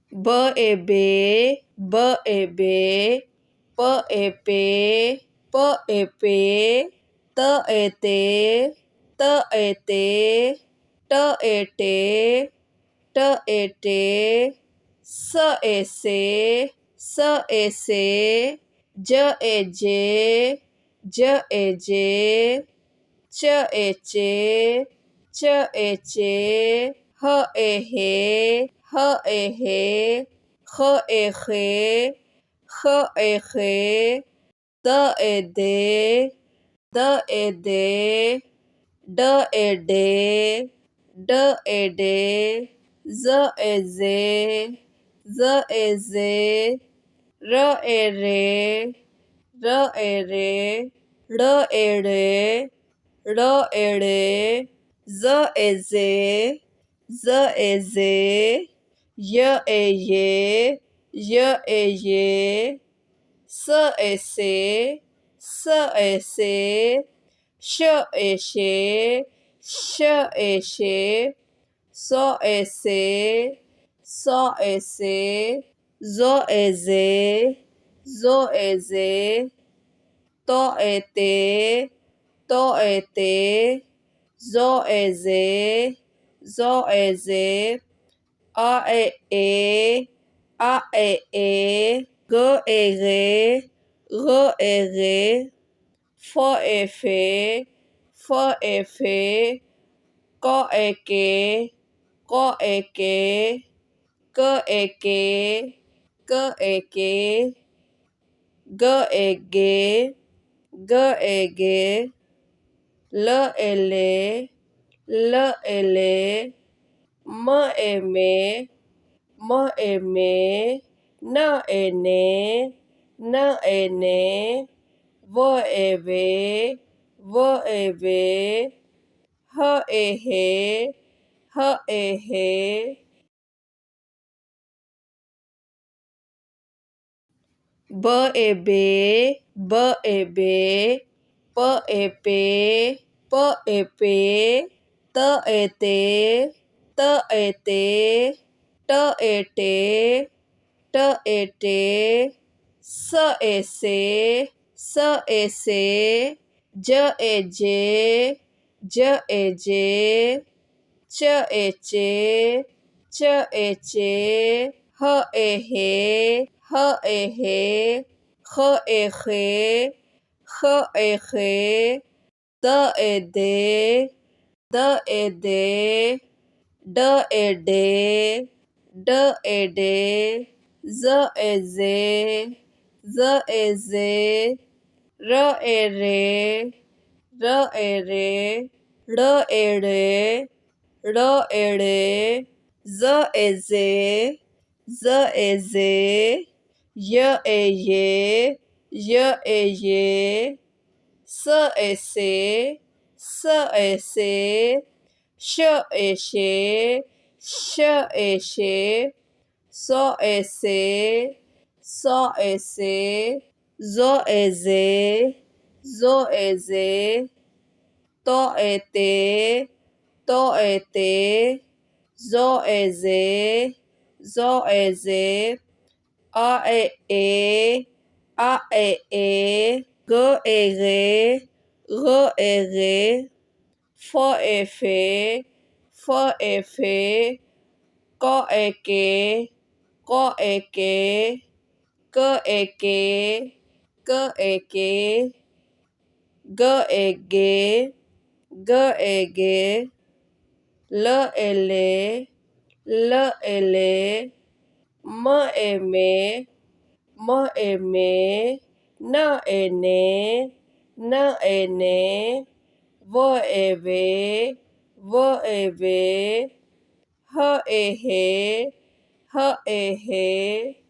b e b b e b p e p p e p t e t t e t t e t t e t s e s s e s j e j j e j ch e ch ch e ch h e h h e h h e h h e h d e d d e d d e d d e d z e z z e z r e r r e r ળ એ ળે ળ એ ળે z એ ઝે z એ ઝે ય એ યે ય એ યે સ એ સે સ એ સે શ એ શે શ એ શે સો એ સે સો એ સે ઝો એ ઝે ઝો એ ઝે તો એ તે તો એ તે ઝો એ ઝે ઝો એ ઝે a e e a e e g e re r e re f e fe f e fe q e que q e que q e que q e que g e ge g e ge l e le l e le m e me m e me n e ne n e ne v e ve v e ve h e he h e he b e be b e be p e pe p e pe t e te t e te t e te t e te s e se s e se j e j j e j ch e ch ch e ch h e he h e he h e he h e he d e de d e de d e de d e de z e ze z e ze r e re r e re ળ A ળે ળ A ળે z e ze z e ze y e ye y e ye s e se s e se sh e she sh e she so e se so e se zo e ze zo e ze to e te to e te zo e ze zo e ze a e e a e e g e re r e re f e fe f e fe q e que q e que q e que q e que g e ge g e ge l e le l e le m e me m e me n e ne n e ne v e ve v e ve h e he h e he